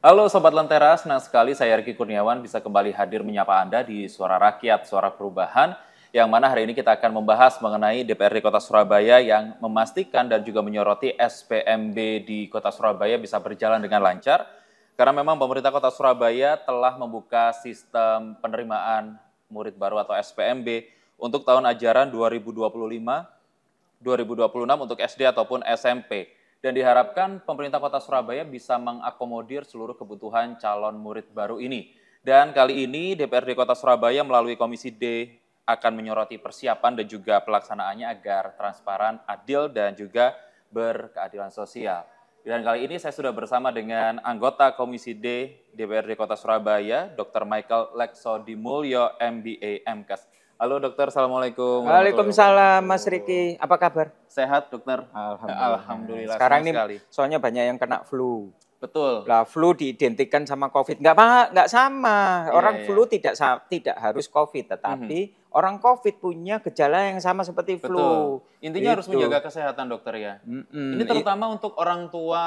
Halo Sobat Lentera, senang sekali saya Riki Kurniawan bisa kembali hadir menyapa Anda di Suara Rakyat, Suara Perubahan, yang mana hari ini kita akan membahas mengenai DPRD Kota Surabaya yang memastikan dan juga menyoroti SPMB di Kota Surabaya bisa berjalan dengan lancar, karena memang pemerintah Kota Surabaya telah membuka sistem penerimaan murid baru atau SPMB untuk tahun ajaran 2025-2026 untuk SD ataupun SMP. Dan diharapkan pemerintah Kota Surabaya bisa mengakomodir seluruh kebutuhan calon murid baru ini. Dan kali ini DPRD Kota Surabaya melalui Komisi D akan menyoroti persiapan dan juga pelaksanaannya agar transparan, adil, dan juga berkeadilan sosial. Dan kali ini saya sudah bersama dengan anggota Komisi D DPRD Kota Surabaya, Dr. Michael Leksodimulyo, MBA, MKes. Halo dokter, Assalamualaikum. Waalaikumsalam Mas Riki, apa kabar? Sehat dokter? Alhamdulillah. Sekarang ini sekali. soalnya banyak yang kena flu. Betul. Lah flu diidentikan sama COVID, nggak sama. Orang flu tidak harus COVID, tetapi orang COVID punya gejala yang sama seperti flu. Betul. Intinya harus menjaga kesehatan dokter ya. Ini terutama untuk orang tua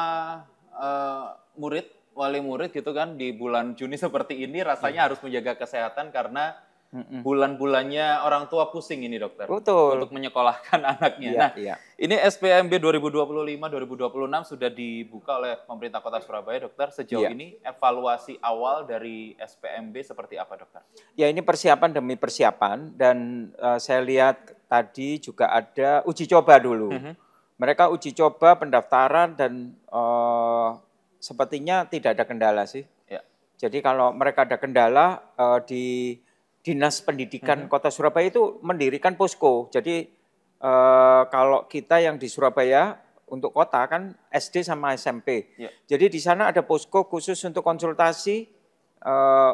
murid, wali murid gitu kan, di bulan Juni seperti ini rasanya harus menjaga kesehatan karena bulan-bulannya orang tua pusing ini dokter. Betul. Untuk menyekolahkan anaknya. Ini SPMB 2025-2026 sudah dibuka oleh pemerintah Kota Surabaya dokter. Sejauh ini evaluasi awal dari SPMB seperti apa dokter? Ya ini persiapan demi persiapan dan saya lihat tadi juga ada uji coba dulu. Mereka uji coba pendaftaran dan sepertinya tidak ada kendala sih. Jadi kalau mereka ada kendala di Dinas Pendidikan Kota Surabaya itu mendirikan posko. Jadi kalau kita yang di Surabaya untuk kota kan SD sama SMP. Jadi di sana ada posko khusus untuk konsultasi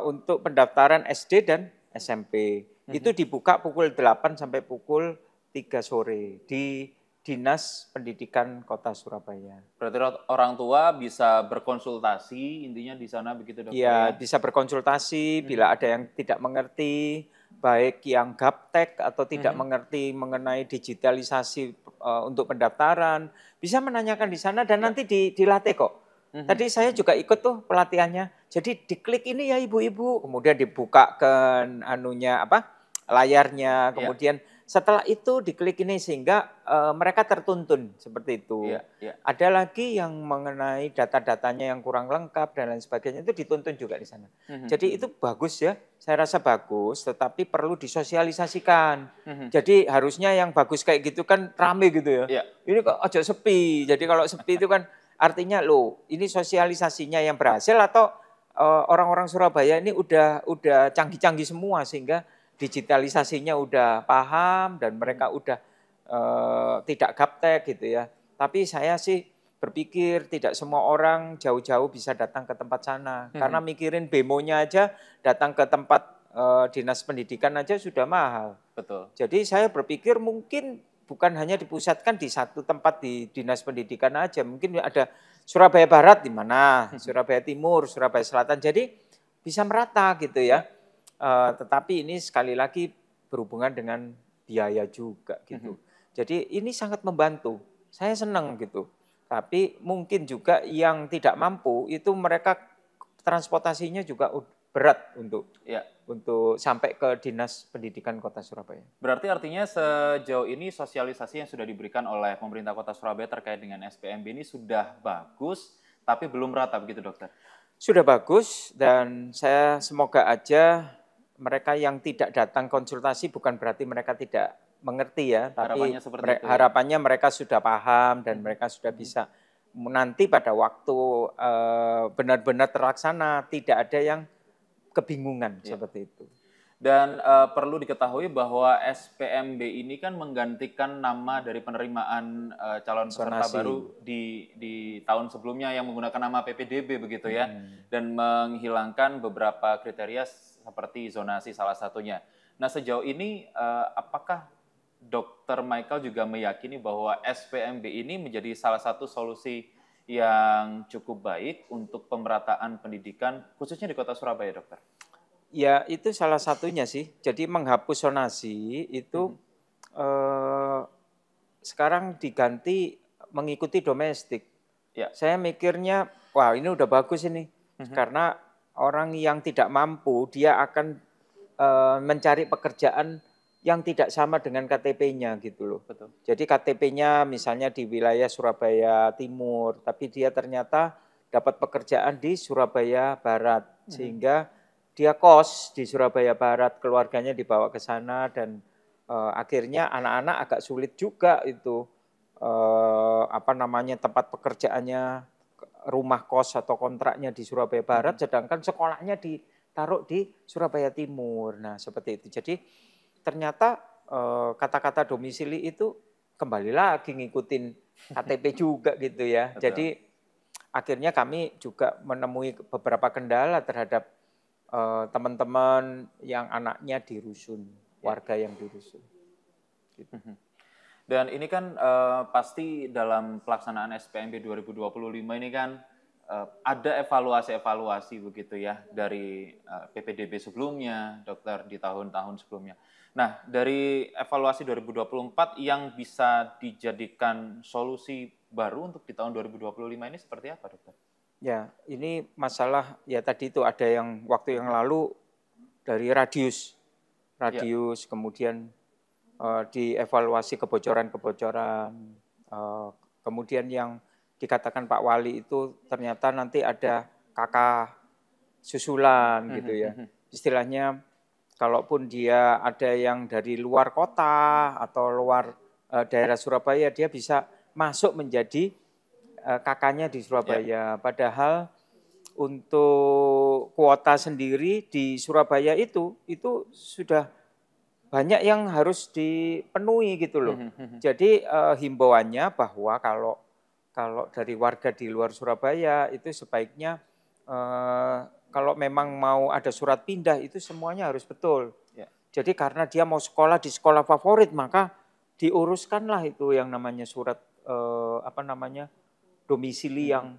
untuk pendaftaran SD dan SMP. Itu dibuka pukul 8 sampai pukul 3 sore di Dinas Pendidikan Kota Surabaya. Berarti orang tua bisa berkonsultasi, intinya di sana begitu dokter? Iya, bisa berkonsultasi bila ada yang tidak mengerti, baik yang gaptek atau tidak mengerti mengenai digitalisasi untuk pendaftaran, bisa menanyakan di sana dan nanti dilatih kok. Tadi saya juga ikut tuh pelatihannya. Jadi diklik ini ya ibu-ibu, kemudian dibuka ke layarnya, kemudian setelah itu diklik ini sehingga mereka tertuntun seperti itu. Ada lagi yang mengenai data-datanya yang kurang lengkap dan lain sebagainya itu dituntun juga di sana. Jadi itu bagus ya, saya rasa bagus, tetapi perlu disosialisasikan. Jadi harusnya yang bagus kayak gitu kan rame gitu ya. Ini kok aja sepi. Jadi kalau sepi itu kan artinya loh, ini sosialisasinya yang berhasil atau orang-orang Surabaya ini udah canggih-canggih semua sehingga digitalisasinya udah paham dan mereka udah tidak gaptek gitu ya. Tapi saya sih berpikir tidak semua orang jauh-jauh bisa datang ke tempat sana. Karena mikirin bemonya aja, datang ke tempat dinas pendidikan aja sudah mahal. Betul. Jadi saya berpikir mungkin bukan hanya dipusatkan di satu tempat di dinas pendidikan aja. Mungkin ada Surabaya Barat di mana, Surabaya Timur, Surabaya Selatan. Jadi bisa merata gitu ya. Tetapi ini sekali lagi berhubungan dengan biaya juga gitu. Jadi ini sangat membantu. Saya senang gitu. Tapi mungkin juga yang tidak mampu itu mereka transportasinya juga berat untuk sampai ke Dinas Pendidikan Kota Surabaya. Berarti artinya sejauh ini sosialisasi yang sudah diberikan oleh pemerintah Kota Surabaya terkait dengan SPMB ini sudah bagus, tapi belum rata begitu dokter? Sudah bagus dan saya semoga aja mereka yang tidak datang konsultasi bukan berarti mereka tidak mengerti ya, tapi harapannya mereka sudah paham dan mereka sudah bisa nanti pada waktu benar-benar terlaksana tidak ada yang kebingungan seperti itu. Dan perlu diketahui bahwa SPMB ini kan menggantikan nama dari penerimaan calon peserta baru di tahun sebelumnya yang menggunakan nama PPDB begitu ya, dan menghilangkan beberapa kriteria seperti zonasi salah satunya. Nah sejauh ini apakah Dr. Michael juga meyakini bahwa SPMB ini menjadi salah satu solusi yang cukup baik untuk pemerataan pendidikan khususnya di Kota Surabaya dokter? Ya itu salah satunya sih. Jadi menghapus zonasi itu sekarang diganti mengikuti domestik. Saya mikirnya wah ini udah bagus ini. Karena orang yang tidak mampu, dia akan mencari pekerjaan yang tidak sama dengan KTP-nya gitu loh. Betul. Jadi KTP-nya misalnya di wilayah Surabaya Timur, tapi dia ternyata dapat pekerjaan di Surabaya Barat, sehingga dia kos di Surabaya Barat, keluarganya dibawa ke sana, dan akhirnya anak-anak agak sulit juga itu tempat pekerjaannya, rumah kos atau kontraknya di Surabaya Barat, sedangkan sekolahnya ditaruh di Surabaya Timur. Nah seperti itu. Jadi ternyata kata-kata domisili itu kembali lagi ngikutin KTP juga gitu ya. Betul. Jadi akhirnya kami juga menemui beberapa kendala terhadap teman-teman yang anaknya di rusun, warga yang di rusun. Gitu. Dan ini kan pasti dalam pelaksanaan SPMB 2025 ini kan ada evaluasi-evaluasi begitu ya dari PPDB sebelumnya, dokter di tahun-tahun sebelumnya. Nah, dari evaluasi 2024 yang bisa dijadikan solusi baru untuk di tahun 2025 ini seperti apa, dokter? Ya, ini masalah ya tadi itu ada yang waktu yang lalu dari radius, kemudian dievaluasi kebocoran-kebocoran, kemudian yang dikatakan Pak Wali itu ternyata nanti ada kakak susulan gitu ya. Istilahnya kalaupun dia ada yang dari luar kota atau luar daerah Surabaya, dia bisa masuk menjadi kakaknya di Surabaya. Padahal untuk kuota sendiri di Surabaya itu sudah banyak yang harus dipenuhi gitu loh. Jadi himbauannya bahwa kalau dari warga di luar Surabaya itu sebaiknya kalau memang mau ada surat pindah itu semuanya harus betul. Ya. Jadi karena dia mau sekolah di sekolah favorit, maka diuruskanlah itu yang namanya surat domisili yang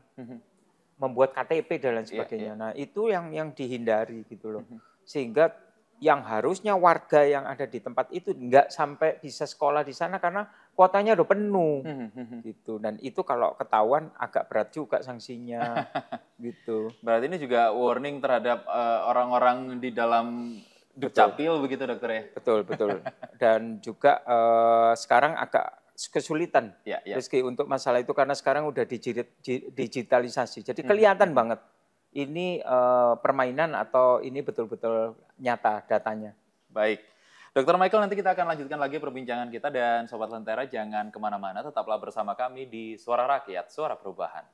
membuat KTP dan lain sebagainya. Nah itu yang dihindari gitu loh. Sehingga yang harusnya warga yang ada di tempat itu nggak sampai bisa sekolah di sana karena kuotanya udah penuh gitu. Dan itu kalau ketahuan agak berat juga sanksinya gitu. Berarti ini juga warning terhadap orang-orang di dalam Dukcapil begitu, dokter ya? Betul. Dan juga sekarang agak kesulitan Rizky untuk masalah itu karena sekarang udah digitalisasi. Jadi kelihatan banget ini permainan atau ini betul-betul nyata datanya. Baik. Dr. Michael, nanti kita akan lanjutkan lagi perbincangan kita, dan Sobat Lentera jangan kemana-mana, tetaplah bersama kami di Suara Rakyat, Suara Perubahan.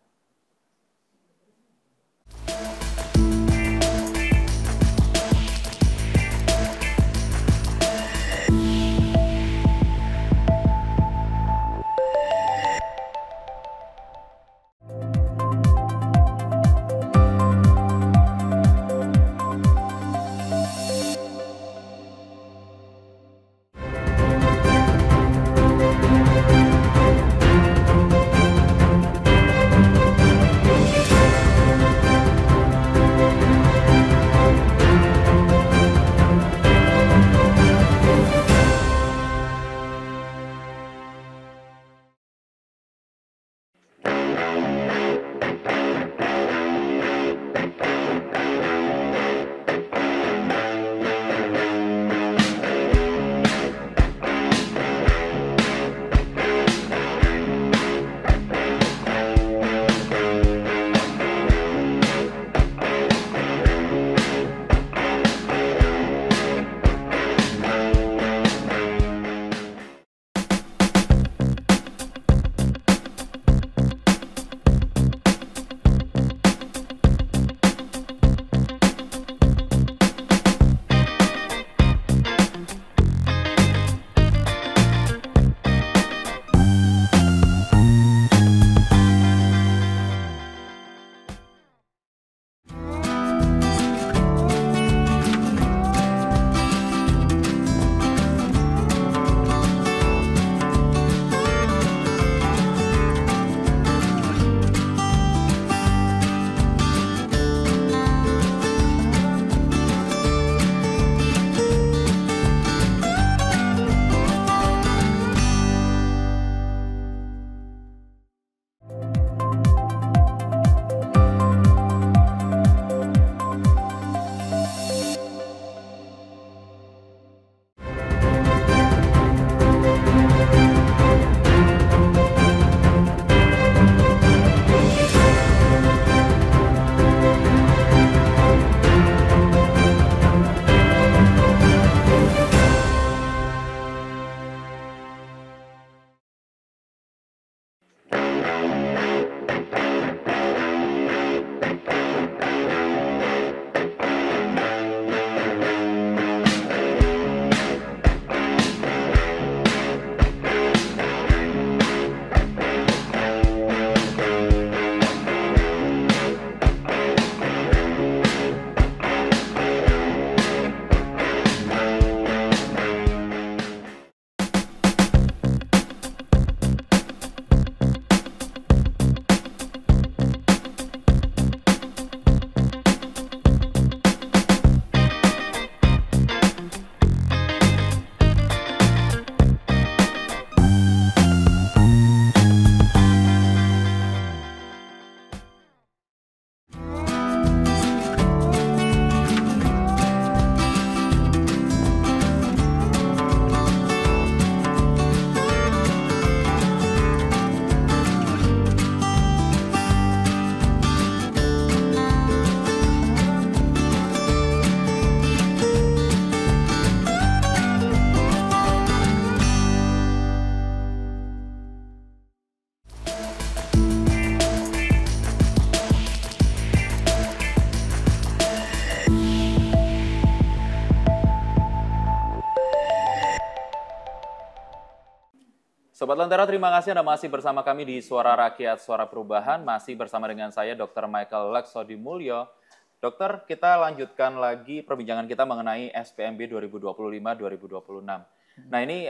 Sobat Lentera, terima kasih Anda masih bersama kami di Suara Rakyat, Suara Perubahan. Masih bersama dengan saya, Dr. Michael Laksodimulyo. Dokter, kita lanjutkan lagi perbincangan kita mengenai SPMB 2025-2026. Nah, ini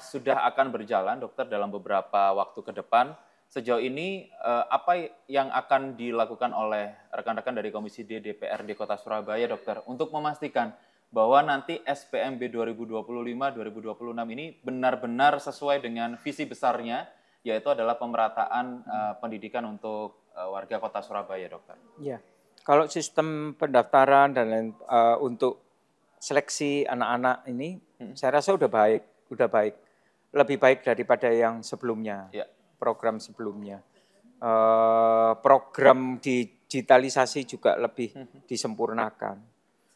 sudah akan berjalan, Dokter, dalam beberapa waktu ke depan. Sejauh ini, apa yang akan dilakukan oleh rekan-rekan dari Komisi D DPRD Kota Surabaya, Dokter, untuk memastikan bahwa nanti SPMB 2025-2026 ini benar-benar sesuai dengan visi besarnya, yaitu adalah pemerataan pendidikan untuk warga Kota Surabaya, Dokter. Ya, kalau sistem pendaftaran dan lain untuk seleksi anak-anak ini, saya rasa udah baik, lebih baik daripada yang sebelumnya, program sebelumnya. Program digitalisasi juga lebih disempurnakan.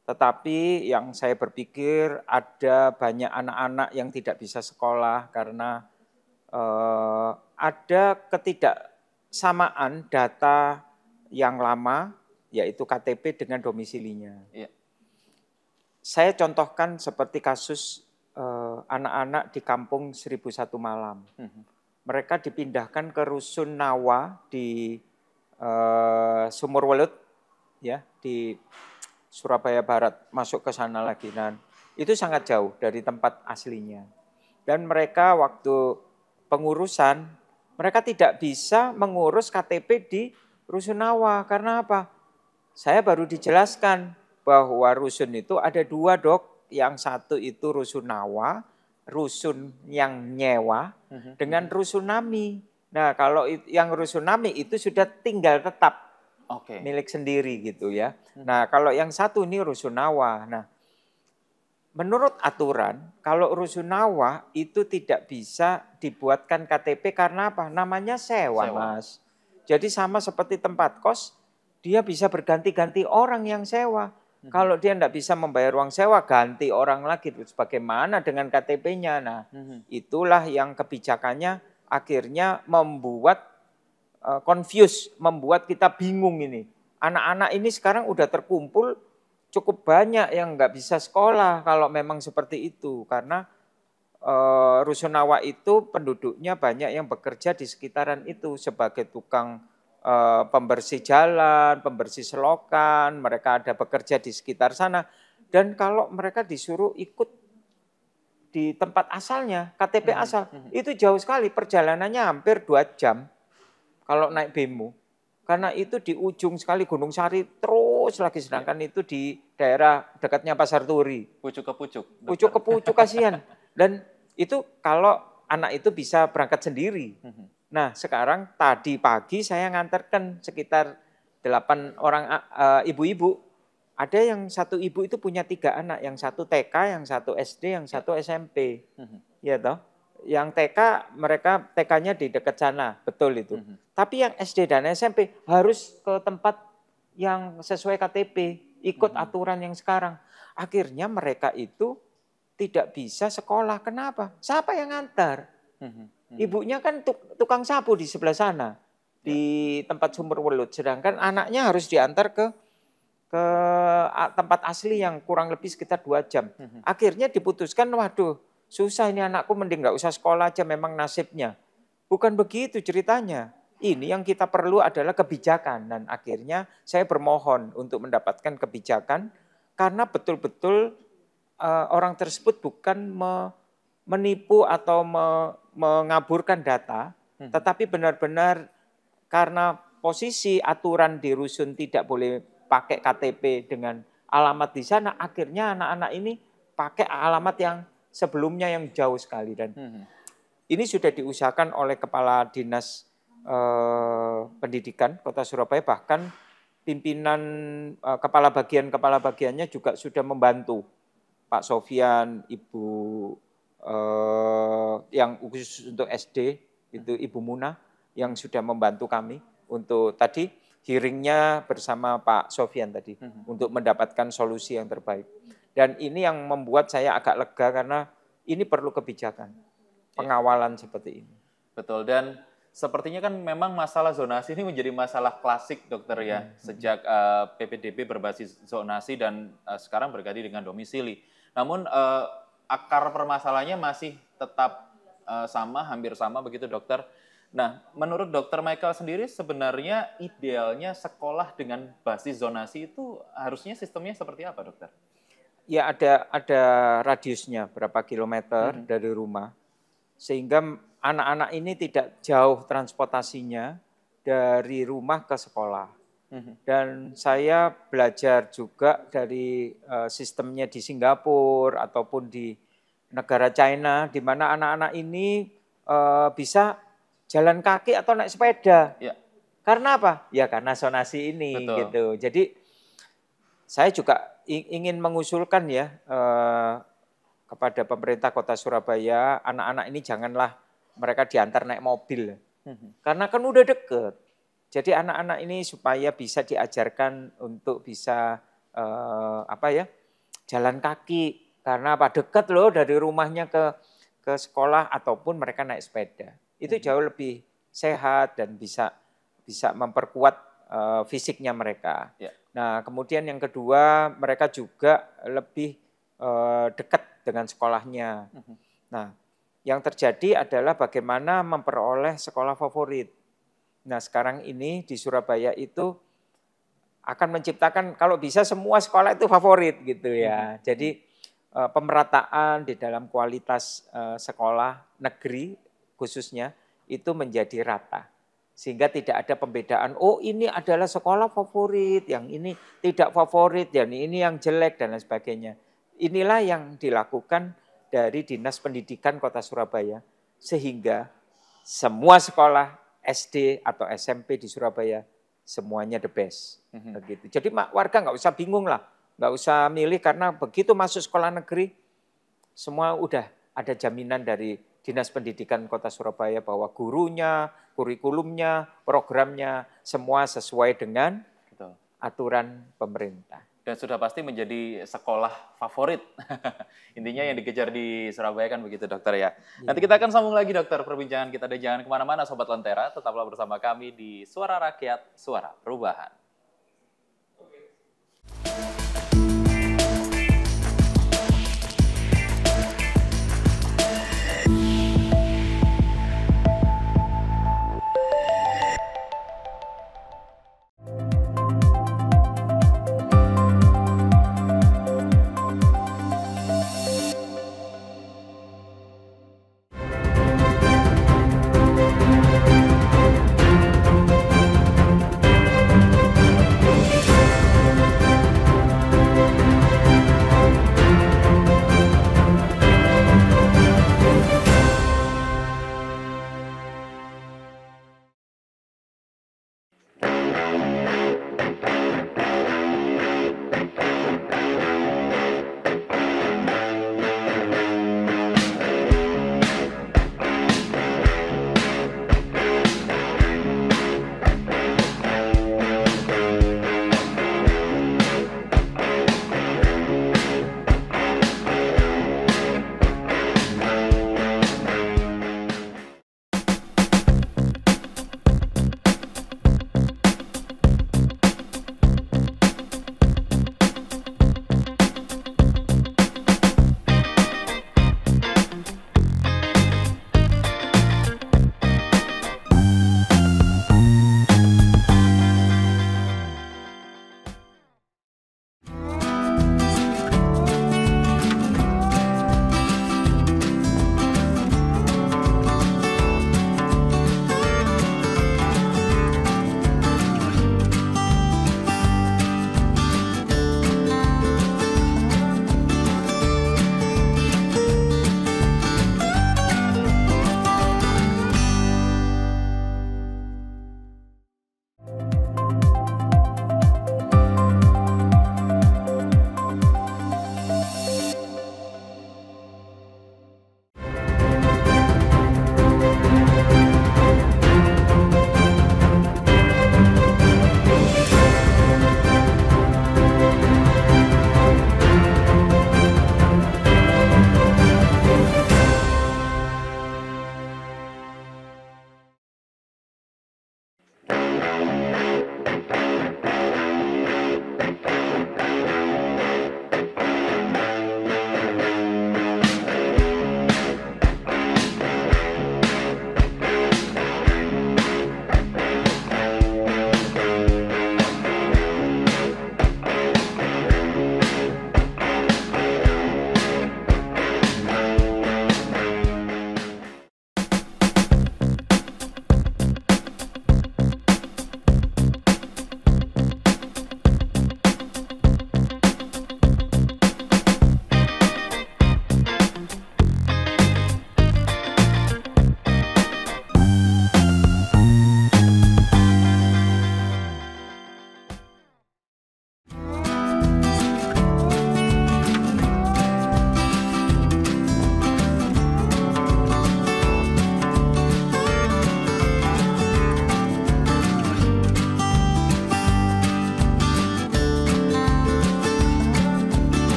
Tetapi yang saya berpikir ada banyak anak-anak yang tidak bisa sekolah karena ada ketidaksamaan data yang lama, yaitu KTP dengan domisilinya. Saya contohkan seperti kasus anak-anak di kampung 1001 Malam. Mereka dipindahkan ke Rusun Nawa di Sumurwelut, ya, di Surabaya Barat, masuk ke sana lagi. Dan itu sangat jauh dari tempat aslinya. Dan mereka waktu pengurusan, mereka tidak bisa mengurus KTP di Rusunawa. Karena apa? Saya baru dijelaskan bahwa rusun itu ada dua, Dok. Yang satu itu Rusunawa, rusun yang nyewa, dengan rusunami. Nah, kalau yang rusunami itu sudah tinggal tetap. Milik sendiri gitu ya. Nah, kalau yang satu ini Rusunawa. Nah, menurut aturan, kalau Rusunawa itu tidak bisa dibuatkan KTP karena apa? Namanya sewa, Mas. Jadi sama seperti tempat kos, dia bisa berganti-ganti orang yang sewa. Kalau dia tidak bisa membayar uang sewa, ganti orang lagi. Terus bagaimana dengan KTP-nya? Nah, itulah yang kebijakannya akhirnya membuat confuse, membuat kita bingung ini. Anak-anak ini sekarang udah terkumpul cukup banyak yang nggak bisa sekolah kalau memang seperti itu. Karena Rusunawa itu penduduknya banyak yang bekerja di sekitaran itu sebagai tukang pembersih jalan, pembersih selokan, mereka ada bekerja di sekitar sana. Dan kalau mereka disuruh ikut di tempat asalnya, KTP asal, itu jauh sekali, perjalanannya hampir 2 jam. Kalau naik bemo, karena itu di ujung sekali Gunung Sari terus lagi, sedangkan itu di daerah dekatnya Pasar Turi. Pucuk ke pucuk. Pucuk ke pucuk, kasihan. Dan itu kalau anak itu bisa berangkat sendiri. Nah, sekarang tadi pagi saya ngantarkan sekitar 8 orang ibu-ibu. Ada yang satu ibu itu punya 3 anak, yang satu TK, yang satu SD, yang satu SMP. Ya toh? Yang TK, mereka TK-nya di dekat sana, betul itu. Tapi yang SD dan SMP harus ke tempat yang sesuai KTP, ikut aturan yang sekarang. Akhirnya mereka itu tidak bisa sekolah. Kenapa? Siapa yang ngantar? Ibunya kan tukang sapu di sebelah sana, di tempat Sumurwelut. Sedangkan anaknya harus diantar ke tempat asli yang kurang lebih sekitar 2 jam. Akhirnya diputuskan, waduh, susah ini anakku, mending nggak usah sekolah aja, memang nasibnya. Bukan begitu ceritanya. Ini yang kita perlu adalah kebijakan. Dan akhirnya saya bermohon untuk mendapatkan kebijakan karena betul-betul orang tersebut bukan menipu atau mengaburkan data, tetapi benar-benar karena posisi aturan di rusun tidak boleh pakai KTP dengan alamat di sana, akhirnya anak-anak ini pakai alamat yang sebelumnya yang jauh sekali. Dan ini sudah diusahakan oleh Kepala Dinas Pendidikan Kota Surabaya, bahkan pimpinan kepala bagiannya juga sudah membantu. Pak Sofian, Ibu yang khusus untuk SD, itu Ibu Muna, yang sudah membantu kami untuk tadi hearingnya bersama Pak Sofian tadi, untuk mendapatkan solusi yang terbaik. Dan ini yang membuat saya agak lega karena ini perlu kebijakan, pengawalan seperti ini. Betul, dan sepertinya kan memang masalah zonasi ini menjadi masalah klasik, Dokter ya, sejak PPDB berbasis zonasi dan sekarang berganti dengan domisili. Namun akar permasalahannya masih tetap hampir sama begitu dokter. Nah, menurut dokter Michael sendiri sebenarnya idealnya sekolah dengan basis zonasi itu harusnya sistemnya seperti apa dokter? Ya ada radiusnya berapa kilometer dari rumah, sehingga anak-anak ini tidak jauh transportasinya dari rumah ke sekolah. Dan saya belajar juga dari sistemnya di Singapura ataupun di negara China, di mana anak-anak ini bisa jalan kaki atau naik sepeda. Ya. Karena apa? Ya karena zonasi ini. Betul. Gitu. Jadi saya juga ingin mengusulkan ya kepada pemerintah Kota Surabaya, anak-anak ini janganlah mereka diantar naik mobil. Karena kan udah deket. Jadi anak-anak ini supaya bisa diajarkan untuk bisa jalan kaki. Karena apa? Dekat loh dari rumahnya ke sekolah ataupun mereka naik sepeda. Itu jauh lebih sehat dan bisa memperkuat fisiknya mereka. Ya. Nah, kemudian yang kedua, mereka juga lebih dekat dengan sekolahnya. Nah, yang terjadi adalah bagaimana memperoleh sekolah favorit. Nah, sekarang ini di Surabaya itu akan menciptakan kalau bisa semua sekolah itu favorit gitu ya. Jadi pemerataan di dalam kualitas sekolah negeri khususnya itu menjadi rata. Sehingga tidak ada pembedaan, oh ini adalah sekolah favorit, yang ini tidak favorit, yang ini yang jelek dan lain sebagainya. Inilah yang dilakukan dari Dinas Pendidikan Kota Surabaya. Sehingga semua sekolah SD atau SMP di Surabaya semuanya the best. Begitu. Jadi warga nggak usah bingung lah, nggak usah milih karena begitu masuk sekolah negeri, semua udah ada jaminan dari Dinas Pendidikan Kota Surabaya bahwa gurunya, kurikulumnya, programnya semua sesuai dengan aturan pemerintah. Dan sudah pasti menjadi sekolah favorit. Intinya yang dikejar di Surabaya kan begitu dokter ya. Nanti kita akan sambung lagi dokter perbincangan kita. Dan jangan kemana-mana Sobat Lentera, tetaplah bersama kami di Suara Rakyat, Suara Perubahan.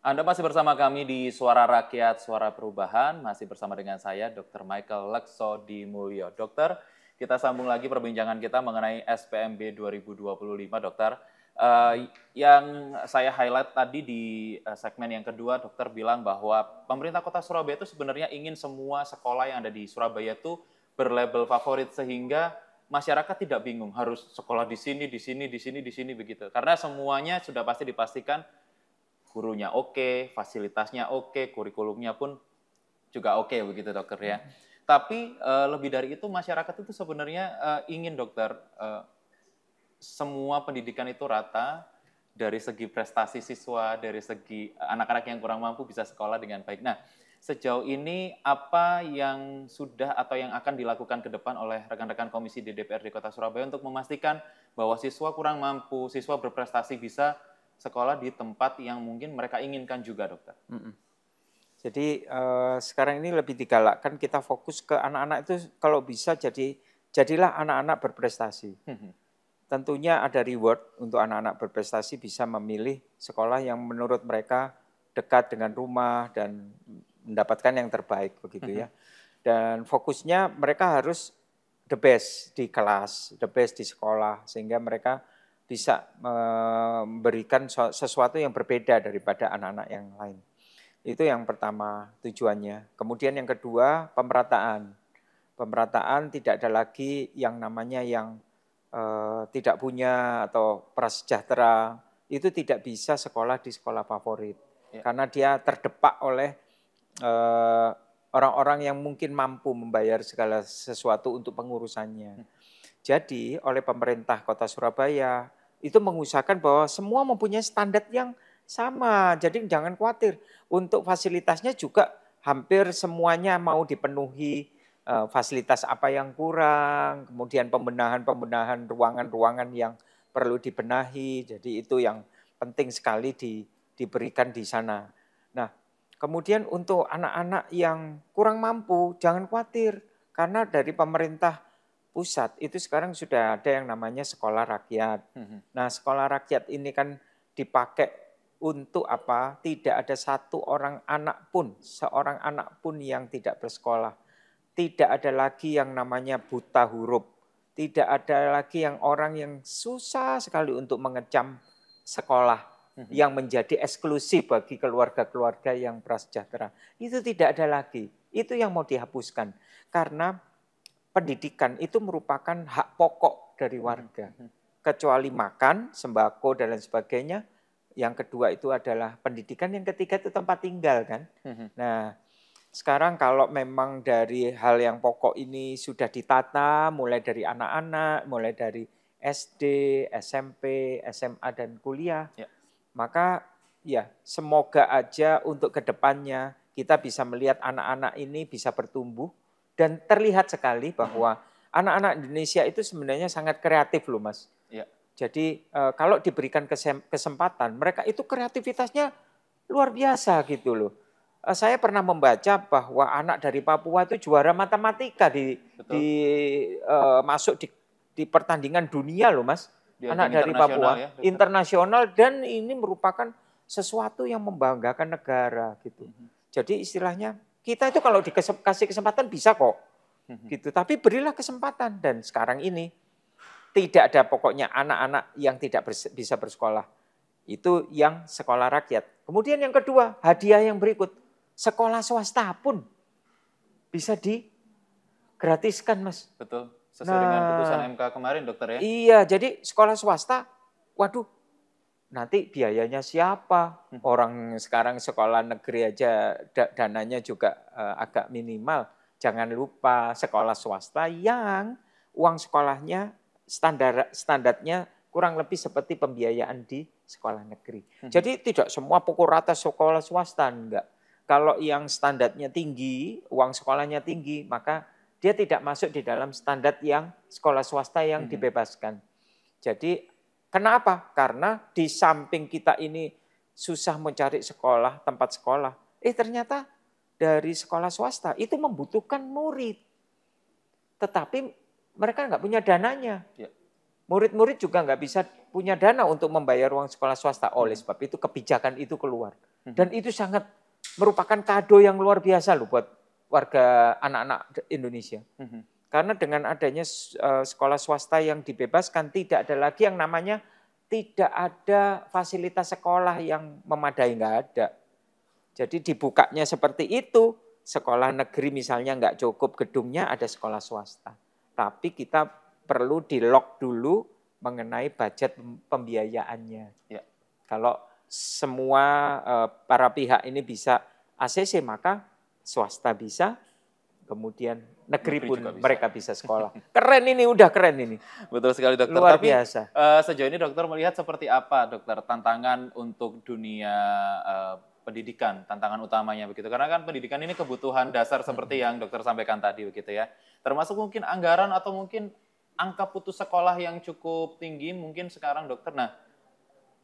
Anda masih bersama kami di Suara Rakyat, Suara Perubahan. Masih bersama dengan saya, Dr. Michael Lekso Dimulyo. Dokter, kita sambung lagi perbincangan kita mengenai SPMB 2025, Dokter. Yang saya highlight tadi di segmen yang kedua, Dokter bilang bahwa pemerintah Kota Surabaya itu sebenarnya ingin semua sekolah yang ada di Surabaya itu berlabel favorit, sehingga masyarakat tidak bingung harus sekolah di sini, di sini, di sini, di sini begitu. Karena semuanya sudah pasti dipastikan gurunya oke, fasilitasnya oke, kurikulumnya pun juga oke begitu, Dokter ya. Tapi lebih dari itu masyarakat itu sebenarnya ingin, Dokter, semua pendidikan itu rata dari segi prestasi siswa, dari segi anak-anak yang kurang mampu bisa sekolah dengan baik. Nah, sejauh ini apa yang sudah atau yang akan dilakukan ke depan oleh rekan-rekan komisi di DPRD Kota Surabaya untuk memastikan bahwa siswa kurang mampu, siswa berprestasi bisa sekolah di tempat yang mungkin mereka inginkan juga, Dokter? Jadi sekarang ini lebih digalakkan kita fokus ke anak-anak itu kalau bisa jadilah anak-anak berprestasi. Tentunya ada reward untuk anak-anak berprestasi bisa memilih sekolah yang menurut mereka dekat dengan rumah dan mendapatkan yang terbaik begitu ya. Dan fokusnya mereka harus the best di kelas, the best di sekolah sehingga mereka bisa memberikan sesuatu yang berbeda daripada anak-anak yang lain. Itu yang pertama tujuannya. Kemudian yang kedua, pemerataan. Pemerataan tidak ada lagi yang namanya yang tidak punya atau prasejahtera. Itu tidak bisa sekolah di sekolah favorit. Karena dia terdepak oleh orang-orang yang mungkin mampu membayar segala sesuatu untuk pengurusannya. Jadi oleh pemerintah Kota Surabaya itu mengusahakan bahwa semua mempunyai standar yang sama. Jadi jangan khawatir. Untuk fasilitasnya juga hampir semuanya mau dipenuhi. Fasilitas apa yang kurang, kemudian pembenahan ruangan-ruangan yang perlu dibenahi. Jadi itu yang penting sekali diberikan di sana. Nah, kemudian untuk anak-anak yang kurang mampu, jangan khawatir. Karena dari pemerintah pusat itu sekarang sudah ada yang namanya sekolah rakyat. Nah, sekolah rakyat ini kan dipakai untuk apa? Tidak ada seorang anak pun yang tidak bersekolah. Tidak ada lagi yang namanya buta huruf. Tidak ada lagi yang orang yang susah sekali untuk mengecam sekolah yang menjadi eksklusif bagi keluarga-keluarga yang prasejahtera. Itu tidak ada lagi. Itu yang mau dihapuskan. Karena pendidikan itu merupakan hak pokok dari warga. Kecuali makan, sembako, dan lain sebagainya. Yang kedua itu adalah pendidikan. Yang ketiga itu tempat tinggal kan. Nah, sekarang kalau memang dari hal yang pokok ini sudah ditata, mulai dari anak-anak, mulai dari SD, SMP, SMA, dan kuliah, maka ya semoga aja untuk kedepannya kita bisa melihat anak-anak ini bisa bertumbuh. Dan terlihat sekali bahwa anak-anak Indonesia itu sebenarnya sangat kreatif loh Mas. Jadi kalau diberikan kesempatan, mereka itu kreativitasnya luar biasa gitu loh. Saya pernah membaca bahwa anak dari Papua itu juara matematika masuk di pertandingan dunia loh Mas. Anak dari Papua, ya, internasional, dan ini merupakan sesuatu yang membanggakan negara gitu. Jadi istilahnya kita itu kalau dikasih kesempatan bisa kok, gitu. Tapi berilah kesempatan. Dan sekarang ini tidak ada pokoknya anak-anak yang tidak bisa bersekolah. Itu yang sekolah rakyat. Kemudian yang kedua, hadiah yang berikut. Sekolah swasta pun bisa digratiskan, Mas. Betul. Sesuai dengan putusan MK kemarin, Dokter ya. Iya, jadi sekolah swasta, waduh, nanti biayanya siapa? Orang sekarang sekolah negeri aja dananya juga agak minimal. Jangan lupa sekolah swasta yang uang sekolahnya standarnya kurang lebih seperti pembiayaan di sekolah negeri. Jadi tidak semua pukul rata sekolah swasta, enggak. Kalau yang standarnya tinggi, uang sekolahnya tinggi, maka dia tidak masuk di dalam standar yang sekolah swasta yang dibebaskan. Jadi kenapa? Karena di samping kita ini susah mencari sekolah, tempat sekolah. Ternyata dari sekolah swasta itu membutuhkan murid. Tetapi mereka nggak punya dananya. Murid-murid juga nggak bisa punya dana untuk membayar uang sekolah swasta. Oleh sebab itu kebijakan itu keluar. Dan itu sangat merupakan kado yang luar biasa loh buat warga anak-anak Indonesia. Karena dengan adanya sekolah swasta yang dibebaskan, tidak ada lagi yang namanya tidak ada fasilitas sekolah yang memadai, nggak ada. Jadi dibukanya seperti itu, sekolah negeri misalnya nggak cukup gedungnya, ada sekolah swasta. Tapi kita perlu di-lock dulu mengenai budget pembiayaannya. Ya. Kalau semua para pihak ini bisa ACC, maka swasta bisa, kemudian negeri pun mereka bisa sekolah. Keren ini, udah keren ini. Betul sekali dokter. Luar biasa. Sejauh ini dokter melihat seperti apa dokter tantangan untuk dunia pendidikan, tantangan utamanya begitu. Karena kan pendidikan ini kebutuhan dasar seperti yang dokter sampaikan tadi begitu ya. Termasuk mungkin anggaran atau mungkin angka putus sekolah yang cukup tinggi mungkin sekarang dokter. Nah,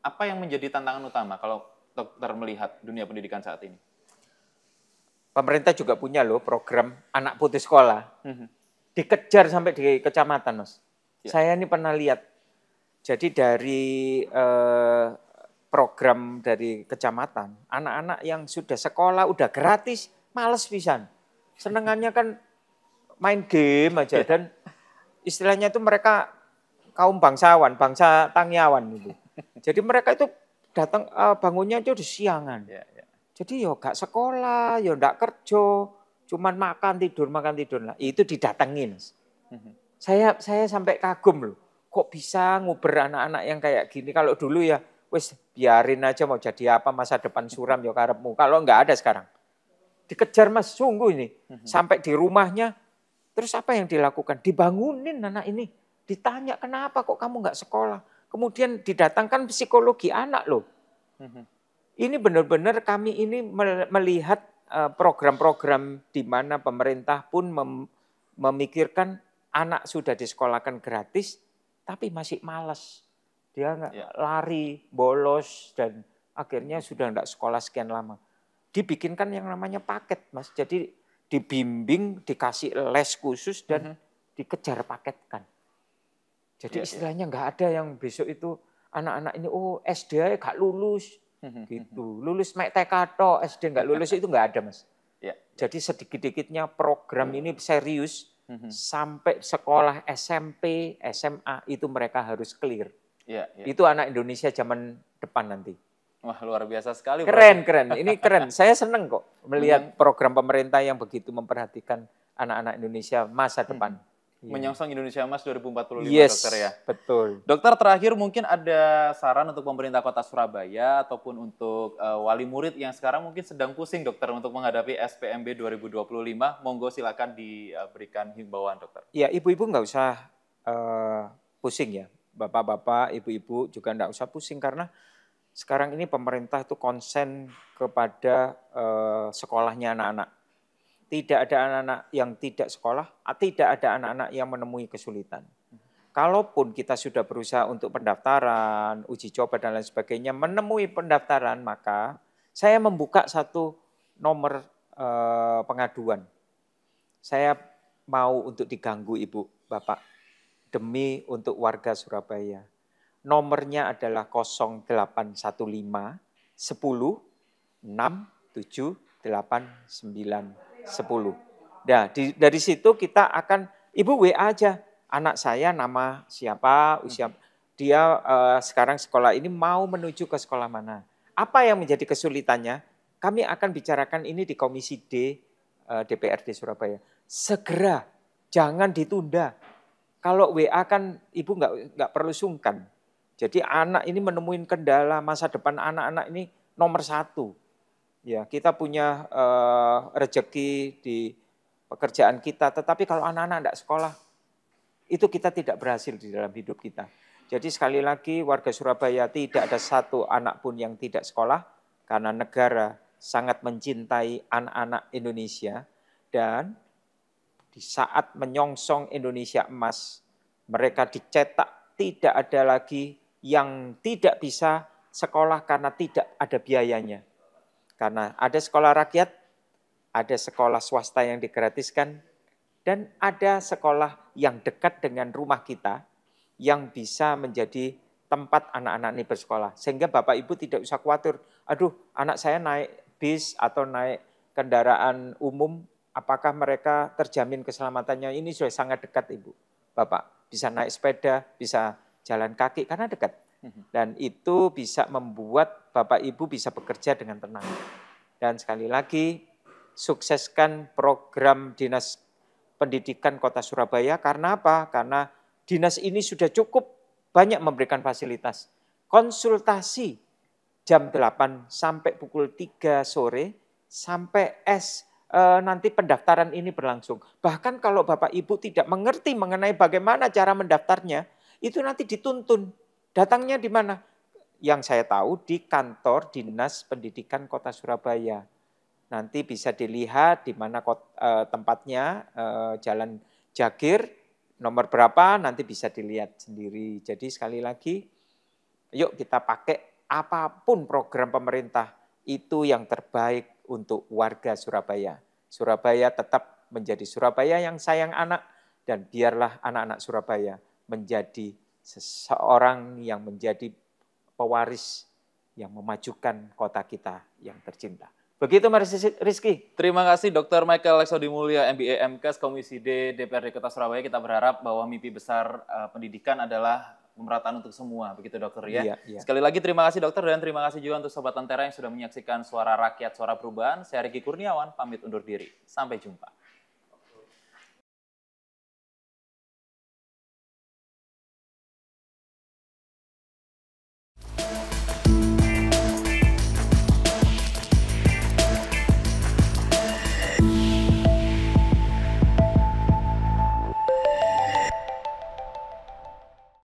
apa yang menjadi tantangan utama kalau dokter melihat dunia pendidikan saat ini? Pemerintah juga punya loh program anak putus sekolah. Dikejar sampai di kecamatan, Mas. Ya. Saya ini pernah lihat. Jadi dari program dari kecamatan, anak-anak yang sudah sekolah udah gratis, males pisan. Senengannya kan main game aja. Dan istilahnya itu mereka kaum bangsawan, bangsa tangyawan gitu. Jadi mereka itu datang bangunnya itu di siangan. Ya. Jadi yo gak sekolah, yo ndak kerja, cuman makan tidur lah. Itu didatengin. Saya sampai kagum loh. Kok bisa nguber anak-anak yang kayak gini? Kalau dulu ya wis biarin aja mau jadi apa, masa depan suram yo karepmu. Kalau enggak ada sekarang. Dikejar Mas, sungguh ini. Sampai di rumahnya, terus apa yang dilakukan? Dibangunin anak ini. Ditanya kenapa kok kamu enggak sekolah? Kemudian didatangkan psikologi anak loh. Ini benar-benar kami ini melihat program-program di mana pemerintah pun memikirkan anak sudah disekolahkan gratis, tapi masih malas. Dia lari, bolos, dan akhirnya sudah tidak sekolah sekian lama. Dibikinkan yang namanya paket, Mas. Jadi dibimbing, dikasih les khusus, dan dikejar paketkan. Jadi istilahnya nggak ada yang besok itu anak-anak ini, SD gak lulus. Gitu. Lulus mek TK tok, SD nggak lulus itu nggak ada, Mas. Ya. Jadi sedikit-dikitnya program ini serius sampai sekolah SMP, SMA itu mereka harus clear. Ya. Itu anak Indonesia zaman depan nanti. Wah, luar biasa sekali. Keren. Ini keren. Saya seneng kok melihat program pemerintah yang begitu memperhatikan anak-anak Indonesia masa depan. Menyongsong Indonesia Emas 2045, yes, dokter ya. Betul. Dokter, terakhir mungkin ada saran untuk pemerintah Kota Surabaya ataupun untuk wali murid yang sekarang mungkin sedang pusing dokter untuk menghadapi SPMB 2025. Monggo silakan diberikan himbauan dokter. Ya, ibu-ibu nggak usah pusing ya. Bapak-bapak, ibu-ibu juga nggak usah pusing karena sekarang ini pemerintah itu konsen kepada sekolahnya anak-anak. Tidak ada anak-anak yang tidak sekolah, tidak ada anak-anak yang menemui kesulitan. Kalaupun kita sudah berusaha untuk pendaftaran, uji coba dan lain sebagainya, menemui pendaftaran, maka saya membuka satu nomor pengaduan. Saya mau untuk diganggu Ibu, Bapak, demi untuk warga Surabaya. Nomornya adalah 0815 10 6 7 8 9 10. Nah, dari situ kita akan, Ibu WA aja, anak saya nama siapa, usia, dia sekarang sekolah ini mau menuju ke sekolah mana. Apa yang menjadi kesulitannya? Kami akan bicarakan ini di Komisi D DPRD Surabaya. Segera, jangan ditunda. Kalau WA kan Ibu nggak perlu sungkan. Jadi anak ini menemuin kendala, masa depan anak-anak ini nomor 1. Ya, kita punya rezeki di pekerjaan kita, tetapi kalau anak-anak tidak sekolah, itu kita tidak berhasil di dalam hidup kita. Jadi sekali lagi warga Surabaya tidak ada satu anak pun yang tidak sekolah, karena negara sangat mencintai anak-anak Indonesia, dan di saat menyongsong Indonesia Emas, mereka dicetak, tidak ada lagi yang tidak bisa sekolah karena tidak ada biayanya. Karena ada sekolah rakyat, ada sekolah swasta yang digratiskan, dan ada sekolah yang dekat dengan rumah kita yang bisa menjadi tempat anak-anak ini bersekolah. Sehingga Bapak Ibu tidak usah khawatir, aduh anak saya naik bis atau naik kendaraan umum, apakah mereka terjamin keselamatannya? Ini sudah sangat dekat Ibu, Bapak. Bisa naik sepeda, bisa jalan kaki karena dekat. Dan itu bisa membuat Bapak Ibu bisa bekerja dengan tenang. Dan sekali lagi, sukseskan program Dinas Pendidikan Kota Surabaya. Karena apa? Karena dinas ini sudah cukup banyak memberikan fasilitas. Konsultasi jam 8 sampai pukul 3 sore, sampai nanti pendaftaran ini berlangsung. Bahkan kalau Bapak Ibu tidak mengerti mengenai bagaimana cara mendaftarnya, itu nanti dituntun. Datangnya di mana? Yang saya tahu di kantor Dinas Pendidikan Kota Surabaya. Nanti bisa dilihat di mana tempatnya, Jalan Jagir, nomor berapa nanti bisa dilihat sendiri. Jadi sekali lagi, yuk kita pakai apapun program pemerintah, itu yang terbaik untuk warga Surabaya. Surabaya tetap menjadi Surabaya yang sayang anak, dan biarlah anak-anak Surabaya menjadi seseorang yang menjadi pewaris yang memajukan kota kita yang tercinta. Begitu Mas Rizky. Terima kasih Dr. Michael Leksodi Mulya, MBA MKes, Komisi D DPRD Kota Surabaya. Kita berharap bahwa mimpi besar pendidikan adalah pemerataan untuk semua, begitu dokter ya. Iya, iya. Sekali lagi terima kasih dokter, dan terima kasih juga untuk Sobat Lentera yang sudah menyaksikan Suara Rakyat, Suara Perubahan. Saya Riki Kurniawan, pamit undur diri. Sampai jumpa.